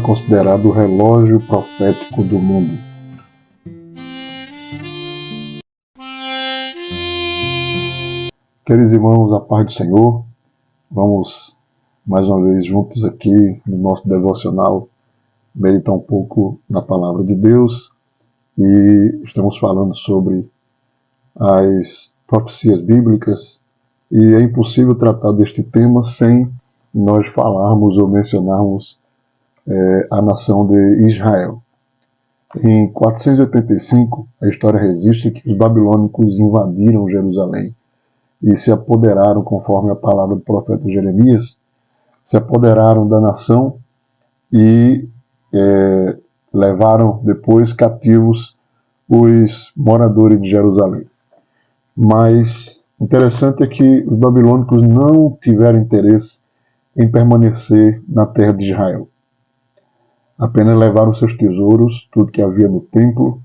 considerado o relógio profético do mundo. Queridos irmãos, a paz do Senhor, vamos mais uma vez juntos aqui no nosso devocional meditar um pouco na palavra de Deus e estamos falando sobre as profecias bíblicas e é impossível tratar deste tema sem nós falarmos ou mencionarmos a nação de Israel. Em 485, a história registra que os babilônicos invadiram Jerusalém e se apoderaram, conforme a palavra do profeta Jeremias, se apoderaram da nação e levaram depois cativos os moradores de Jerusalém. Mas interessante é que os babilônicos não tiveram interesse em permanecer na terra de Israel. Apenas levaram seus tesouros, tudo que havia no templo,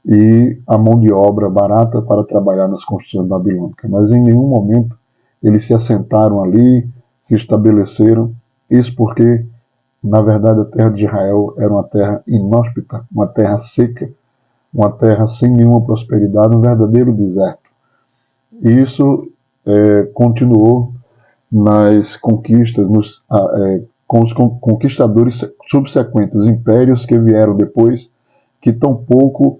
e a mão de obra barata para trabalhar nas construções babilônicas. Mas em nenhum momento eles se assentaram ali, se estabeleceram. Isso porque, na verdade, a terra de Israel era uma terra inóspita, uma terra seca, uma terra sem nenhuma prosperidade, um verdadeiro deserto. E isso continuou nas conquistas, com os conquistadores subsequentes, os impérios que vieram depois, que tampouco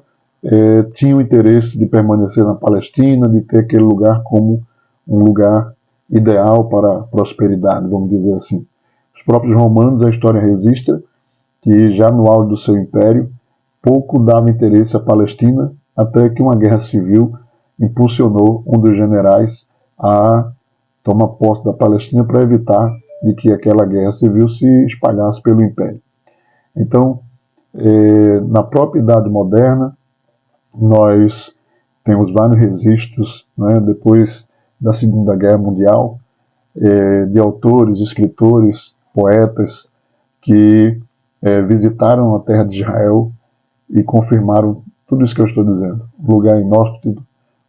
tinham interesse de permanecer na Palestina, de ter aquele lugar como um lugar ideal para a prosperidade, vamos dizer assim. Os próprios romanos, a história registra que já no auge do seu império, pouco dava interesse à Palestina, até que uma guerra civil impulsionou um dos generais a tomar posse da Palestina para evitar de que aquela guerra civil se espalhasse pelo império. Então, na própria Idade Moderna, nós temos vários registros, depois da Segunda Guerra Mundial, de autores, escritores, poetas que visitaram a terra de Israel e confirmaram tudo isso que eu estou dizendo. Um lugar inóspito,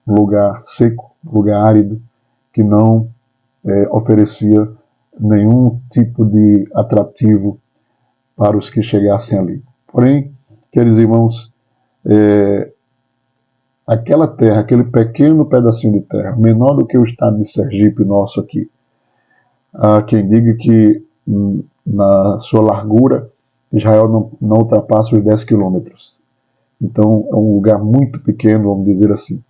um lugar seco, um lugar árido, que não oferecia nenhum tipo de atrativo para os que chegassem ali. Porém, queridos irmãos, aquela terra, aquele pequeno pedacinho de terra, menor do que o estado de Sergipe nosso aqui, há quem diga que na sua largura Israel não ultrapassa os 10 quilômetros. Então é um lugar muito pequeno, vamos dizer assim.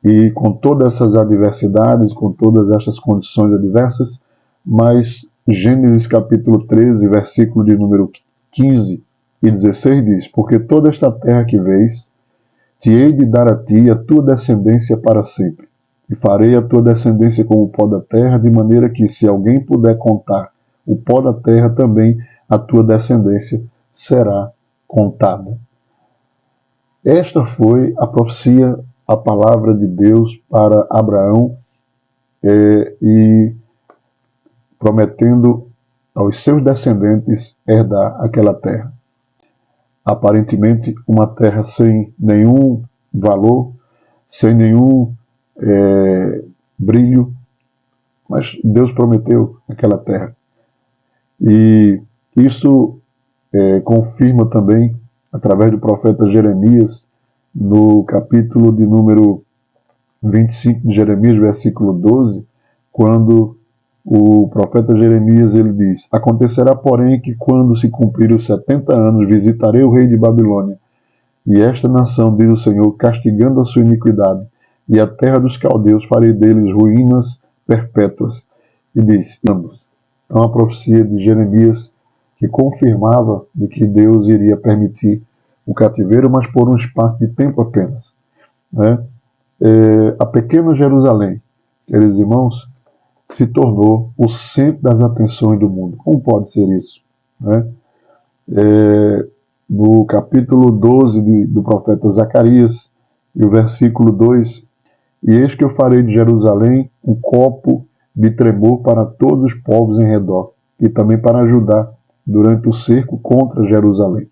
E com todas essas adversidades, com todas essas condições adversas, mas Gênesis capítulo 13, versículo de número 15 e 16 diz: porque toda esta terra que vês, te hei de dar a ti e a tua descendência para sempre. E farei a tua descendência como o pó da terra, de maneira que, se alguém puder contar o pó da terra, também a tua descendência será contada. Esta foi a profecia, a palavra de Deus para Abraão, e prometendo aos seus descendentes herdar aquela terra. Aparentemente uma terra sem nenhum valor, sem nenhum brilho, mas Deus prometeu aquela terra. E isso confirma também, através do profeta Jeremias, no capítulo de número 25 de Jeremias, versículo 12, quando o profeta Jeremias ele diz: acontecerá, porém, que quando se cumprirem os 70 anos, visitarei o rei de Babilônia, e esta nação, diz o Senhor, castigando a sua iniquidade, e a terra dos caldeus farei deles ruínas perpétuas. E diz: então a profecia de Jeremias, que confirmava de que Deus iria permitir o cativeiro, mas por um espaço de tempo apenas. A pequena Jerusalém, queridos irmãos, se tornou o centro das atenções do mundo. Como pode ser isso? No capítulo 12 do profeta Zacarias, e o versículo 2, e eis que eu farei de Jerusalém um copo de tremor para todos os povos em redor, e também para Judá, durante o cerco contra Jerusalém.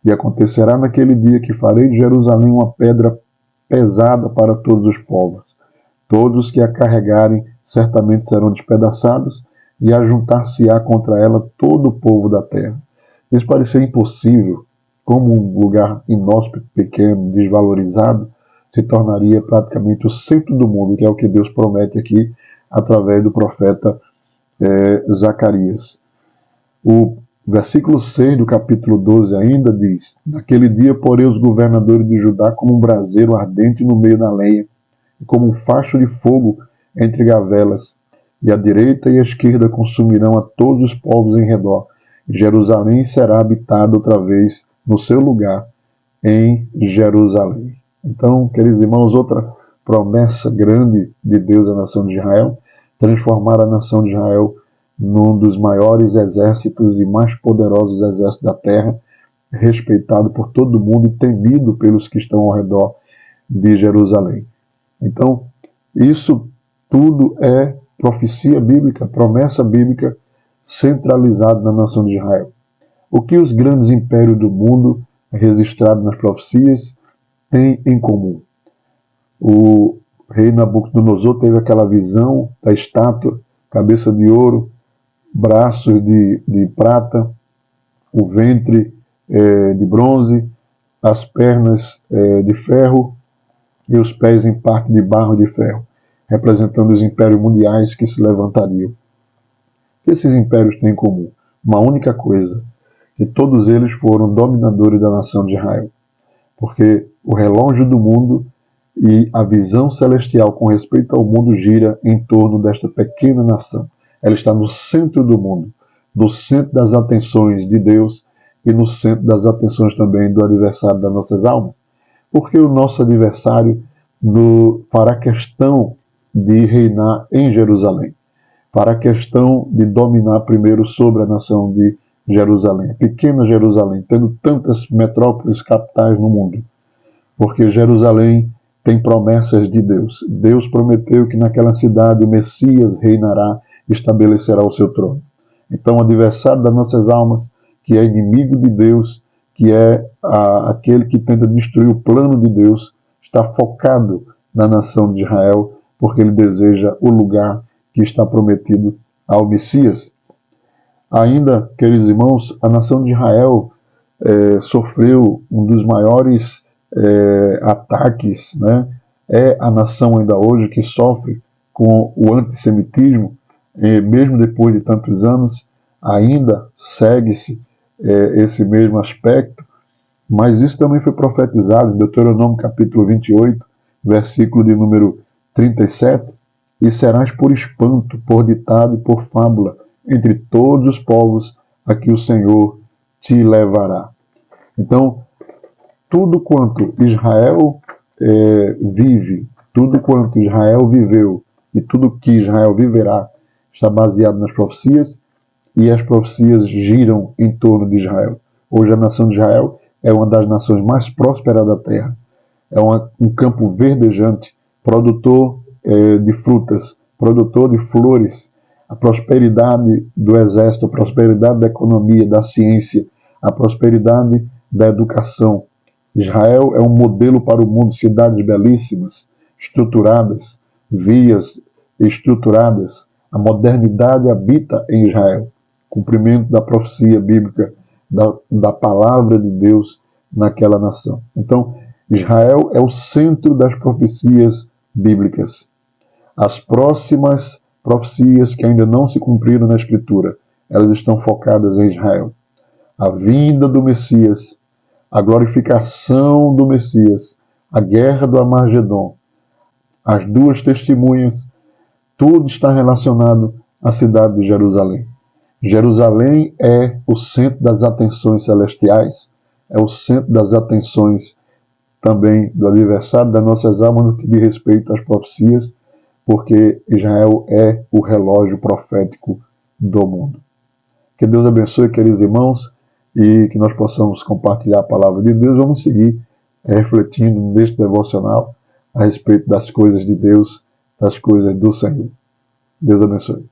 E acontecerá naquele dia que farei de Jerusalém uma pedra pesada para todos os povos. Todos que a carregarem certamente serão despedaçados, e ajuntar-se-á contra ela todo o povo da terra. Isso parecia impossível, como um lugar inóspito, pequeno, desvalorizado, se tornaria praticamente o centro do mundo, que é o que Deus promete aqui através do profeta Zacarias. O versículo 6 do capítulo 12 ainda diz: naquele dia porei os governadores de Judá como um braseiro ardente no meio da lenha, e como um facho de fogo entre gavelas, e a direita e a esquerda consumirão a todos os povos em redor. Jerusalém será habitada outra vez no seu lugar, em Jerusalém. Então, queridos irmãos, outra promessa grande de Deus à nação de Israel, transformar a nação de Israel num dos maiores exércitos e mais poderosos exércitos da terra, respeitado por todo mundo e temido pelos que estão ao redor de Jerusalém. Então, isso tudo é profecia bíblica, promessa bíblica centralizada na nação de Israel. O que os grandes impérios do mundo, registrados nas profecias, têm em comum? O rei Nabucodonosor teve aquela visão da estátua, cabeça de ouro, braços de prata, o ventre de bronze, as pernas de ferro e os pés em parte de barro de ferro, representando os impérios mundiais que se levantariam. O que esses impérios têm em comum? Uma única coisa, que todos eles foram dominadores da nação de Israel. Porque o relógio do mundo e a visão celestial com respeito ao mundo gira em torno desta pequena nação. Ela está no centro do mundo, no centro das atenções de Deus e no centro das atenções também do adversário das nossas almas. Porque o nosso adversário fará questão de reinar em Jerusalém, fará questão de dominar primeiro sobre a nação de Jerusalém, a pequena Jerusalém, tendo tantas metrópoles capitais no mundo, porque Jerusalém tem promessas de Deus. Deus prometeu que naquela cidade o Messias reinará e estabelecerá o seu trono. Então o adversário das nossas almas, que é inimigo de Deus, que é aquele que tenta destruir o plano de Deus, está focado na nação de Israel, porque ele deseja o lugar que está prometido ao Messias. Ainda, queridos irmãos, a nação de Israel sofreu um dos maiores ataques, né? É a nação ainda hoje que sofre com o antissemitismo, mesmo depois de tantos anos, ainda segue-se esse mesmo aspecto, mas isso também foi profetizado em Deuteronômio capítulo 28, versículo de número 37, e serás por espanto, por ditado e por fábula, entre todos os povos a que o Senhor te levará. Então, tudo quanto Israel vive, tudo quanto Israel viveu e tudo que Israel viverá está baseado nas profecias, e as profecias giram em torno de Israel. Hoje a nação de Israel é uma das nações mais prósperas da terra. É um campo verdejante, produtor de frutas, produtor de flores. A prosperidade do exército, a prosperidade da economia, da ciência, a prosperidade da educação. Israel é um modelo para o mundo, cidades belíssimas, estruturadas, vias estruturadas. A modernidade habita em Israel. Cumprimento da profecia bíblica, da palavra de Deus naquela nação. Então, Israel é o centro das profecias bíblicas. As próximas profecias que ainda não se cumpriram na Escritura, elas estão focadas em Israel. A vinda do Messias, a glorificação do Messias, a guerra do Armagedon, as duas testemunhas, tudo está relacionado à cidade de Jerusalém. Jerusalém é o centro das atenções celestiais, é o centro das atenções também do adversário das nossas almas no que diz respeito às profecias, porque Israel é o relógio profético do mundo. Que Deus abençoe, queridos irmãos, e que nós possamos compartilhar a palavra de Deus. Vamos seguir refletindo neste devocional a respeito das coisas de Deus, das coisas do Senhor. Deus abençoe.